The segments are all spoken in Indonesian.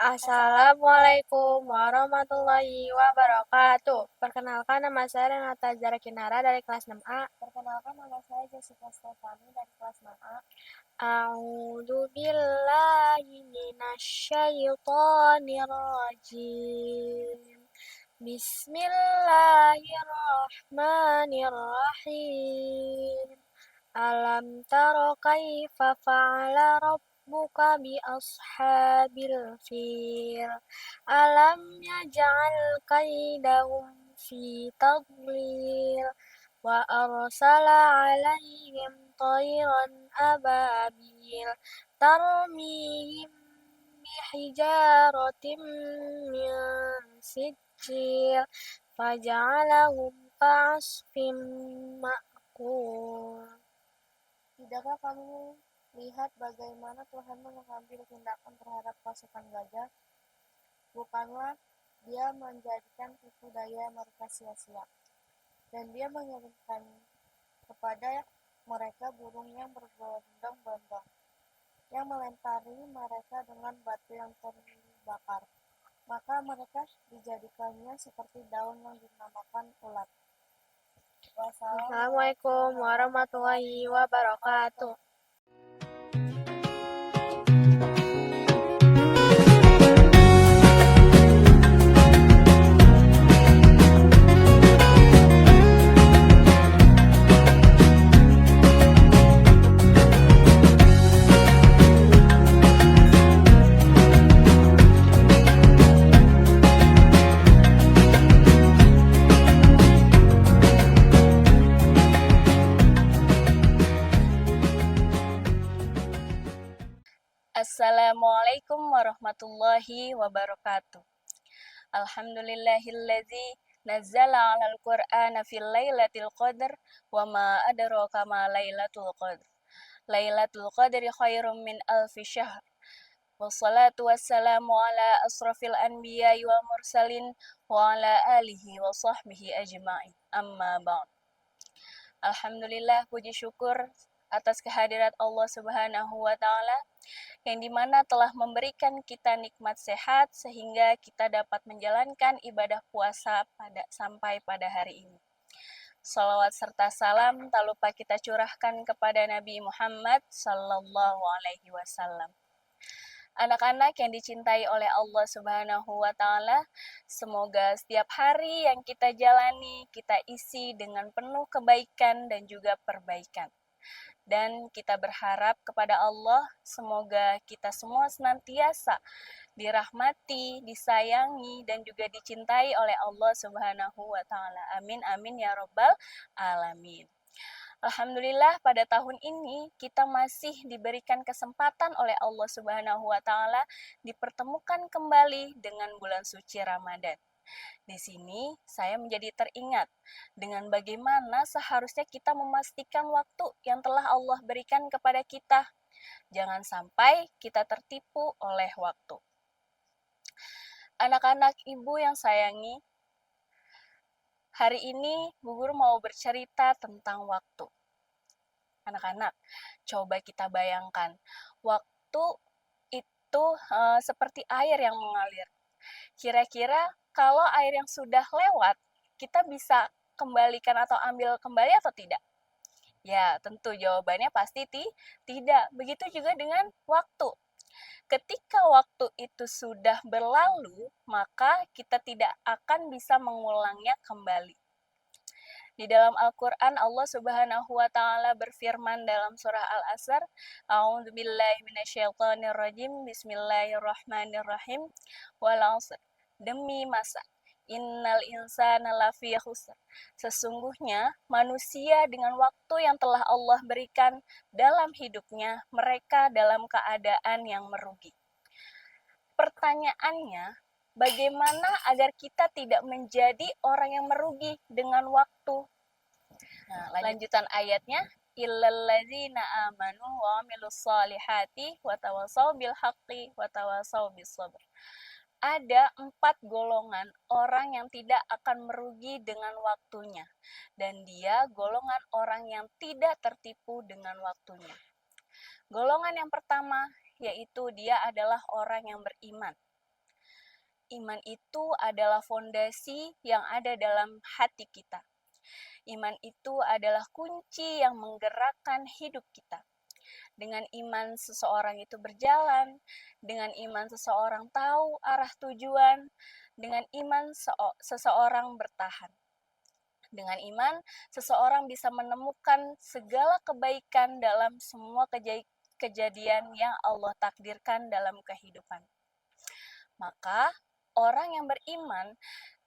Assalamualaikum warahmatullahi wabarakatuh. Perkenalkan, nama saya Renata Zara Kinara dari kelas 6A. Perkenalkan, nama saya Jessica Stefani dari kelas 6A. A'udzu billahi minasyaitonir rajim. Bismillahirrahmanirrahim. Alam tara kaifa fa'ala rabbuka bi ashabil fil. Alam yaj'al kaidahum fi tadlil wa arsala 'alaihim tayran ababil tarmihim bihijaratin min sijil faj'alahum ka'asfin ma'kul. Tidakkah kamu lihat bagaimana Tuhan mengambil tindakan terhadap pasukan gajah? Bukanlah Dia menjadikan tipu daya mereka sia-sia, dan Dia mengirimkan kepada mereka burung yang berbondong-bondong, yang melempari mereka dengan batu yang terbakar. Maka mereka dijadikannya seperti daun yang dinamakan ulat. Assalamualaikum warahmatullahi wabarakatuh. Assalamualaikum warahmatullahi wabarakatuh. Alhamdulillahilladzi nazzala 'alal Qur'ana fil lailatul qadr wa ma adraka ma lailatul qadr. Lailatul qadri khairum min alfi syahr. Wassalatu wassalamu ala asrafil anbiya'i wal mursalin wa ala alihi wa sahbihi ajma'in. Amma ba'd. Alhamdulillah, puji syukur atas kehadirat Allah Subhanahu wa taala yang dimana telah memberikan kita nikmat sehat sehingga kita dapat menjalankan ibadah puasa sampai pada hari ini. Salawat serta salam tak lupa kita curahkan kepada Nabi Muhammad Sallallahu Alaihi Wasallam. Anak-anak yang dicintai oleh Allah Subhanahu wa taala, semoga setiap hari yang kita jalani kita isi dengan penuh kebaikan dan juga perbaikan. Dan kita berharap kepada Allah, semoga kita semua senantiasa dirahmati, disayangi, dan juga dicintai oleh Allah Subhanahu wa taala. Amin amin ya rabbal alamin. Alhamdulillah, pada tahun ini kita masih diberikan kesempatan oleh Allah Subhanahu wa taala dipertemukan kembali dengan bulan suci Ramadan. Di sini saya menjadi teringat dengan bagaimana seharusnya kita memastikan waktu yang telah Allah berikan kepada kita. Jangan sampai kita tertipu oleh waktu. Anak-anak ibu yang sayangi, hari ini Bu Guru mau bercerita tentang waktu. Anak-anak, coba kita bayangkan, waktu itu seperti air yang mengalir. Kira-kira kalau air yang sudah lewat, kita bisa kembalikan atau ambil kembali atau tidak? Ya, tentu jawabannya pasti tidak. Begitu juga dengan waktu. Ketika waktu itu sudah berlalu, maka kita tidak akan bisa mengulangnya kembali. Di dalam Al-Quran, Allah Subhanahu wa Ta'ala berfirman dalam Surah Al-Asr, A'udzu billahi minasyaitonir rajim, Bismillahirrahmanirrahim, wal 'asr, demi masa, innal insana lafi khusr. Sesungguhnya manusia dengan waktu yang telah Allah berikan dalam hidupnya, mereka dalam keadaan yang merugi. Pertanyaannya, bagaimana agar kita tidak menjadi orang yang merugi dengan waktu? Nah, lanjutan ayatnya, illalladzina amanu wa amilus solihati wa tawassaw bil haqqi wa tawassaw bis sabr. Ada 4 golongan orang yang tidak akan merugi dengan waktunya, dan dia golongan orang yang tidak tertipu dengan waktunya. Golongan yang pertama yaitu dia adalah orang yang beriman. iman itu adalah fondasi yang ada dalam hati kita. Iman itu adalah kunci yang menggerakkan hidup kita. Dengan iman seseorang itu berjalan, dengan iman seseorang tahu arah tujuan, dengan iman seseorang bertahan. Dengan iman, seseorang bisa menemukan segala kebaikan dalam semua kejadian yang Allah takdirkan dalam kehidupan. Maka, orang yang beriman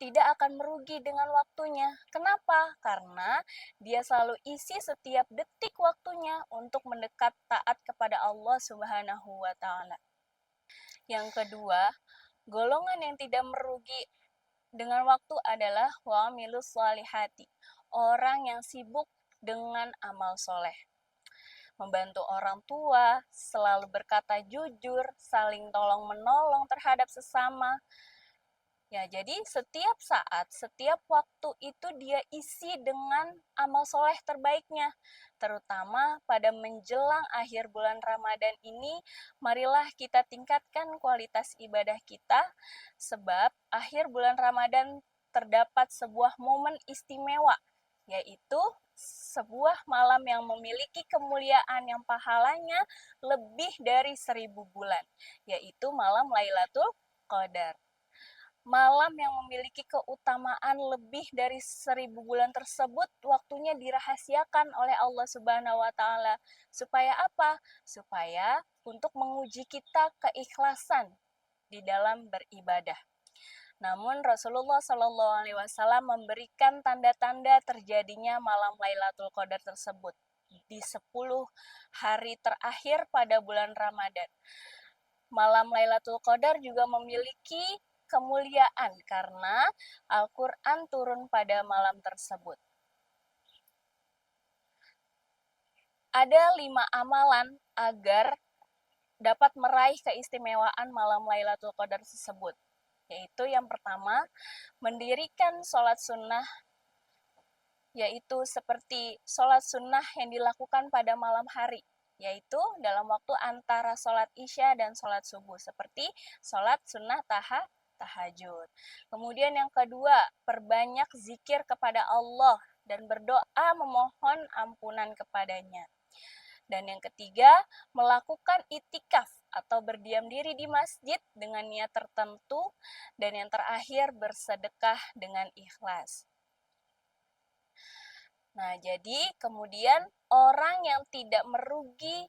tidak akan merugi dengan waktunya. Kenapa? Karena dia selalu isi setiap detik waktunya untuk mendekat taat kepada Allah Subhanahu wa Ta'ala. Yang kedua, golongan yang tidak merugi dengan waktu adalah wa'amilus sholihati, orang yang sibuk dengan amal soleh. Membantu orang tua, selalu berkata jujur, saling tolong-menolong terhadap sesama. Ya, jadi setiap saat, setiap waktu itu dia isi dengan amal soleh terbaiknya. Terutama pada menjelang akhir bulan Ramadan ini, marilah kita tingkatkan kualitas ibadah kita, sebab akhir bulan Ramadan terdapat sebuah momen istimewa, yaitu sebuah malam yang memiliki kemuliaan yang pahalanya lebih dari 1000 bulan, yaitu malam Lailatul Qadar. Malam yang memiliki keutamaan lebih dari 1000 bulan tersebut waktunya dirahasiakan oleh Allah Subhanahu wa Ta'ala. Supaya apa? Supaya untuk menguji kita keikhlasan di dalam beribadah. Namun Rasulullah SAW memberikan tanda-tanda terjadinya malam Lailatul Qadar tersebut di 10 hari terakhir pada bulan Ramadan. Malam Lailatul Qadar juga memiliki kemuliaan karena Al-Quran turun pada malam tersebut. Ada 5 amalan agar dapat meraih keistimewaan malam Lailatul Qadar tersebut. Yaitu yang pertama, mendirikan sholat sunnah, yaitu seperti sholat sunnah yang dilakukan pada malam hari, yaitu dalam waktu antara sholat isya dan sholat subuh, seperti sholat sunnah tahajud. Kemudian yang kedua, perbanyak zikir kepada Allah dan berdoa memohon ampunan kepadanya. Dan yang ketiga, melakukan itikaf atau berdiam diri di masjid dengan niat tertentu. Dan yang terakhir, bersedekah dengan ikhlas. Nah, jadi kemudian orang yang tidak merugi,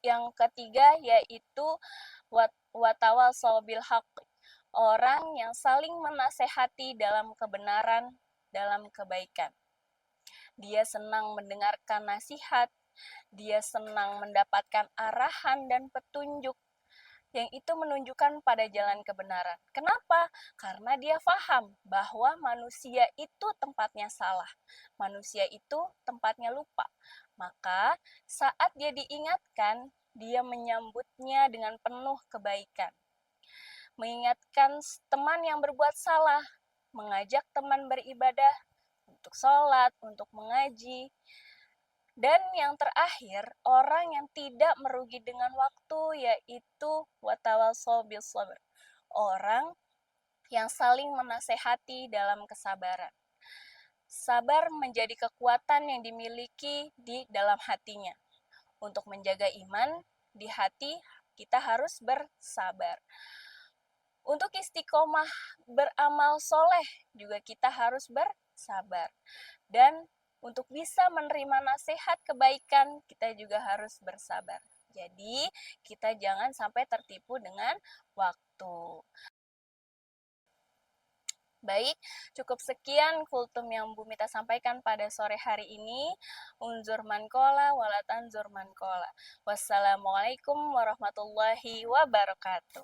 yang ketiga yaitu watawasau bil haq, orang yang saling menasehati dalam kebenaran, dalam kebaikan. Dia senang mendengarkan nasihat, dia senang mendapatkan arahan dan petunjuk yang itu menunjukkan pada jalan kebenaran. Kenapa? Karena dia paham bahwa manusia itu tempatnya salah, manusia itu tempatnya lupa. Maka saat dia diingatkan, dia menyambutnya dengan penuh kebaikan. Mengingatkan teman yang berbuat salah, mengajak teman beribadah, untuk sholat, untuk mengaji. Dan yang terakhir, orang yang tidak merugi dengan waktu, yaitu watawasau bil sabr, orang yang saling menasehati dalam kesabaran. Sabar menjadi kekuatan yang dimiliki di dalam hatinya. Untuk menjaga iman di hati, kita harus bersabar. Untuk istiqomah beramal soleh juga kita harus bersabar. Dan untuk bisa menerima nasihat kebaikan, kita juga harus bersabar. Jadi, kita jangan sampai tertipu dengan waktu. Baik, cukup sekian kultum yang Bu Mita sampaikan pada sore hari ini. Unzur man qala wala tanzur man qala. Wassalamualaikum warahmatullahi wabarakatuh.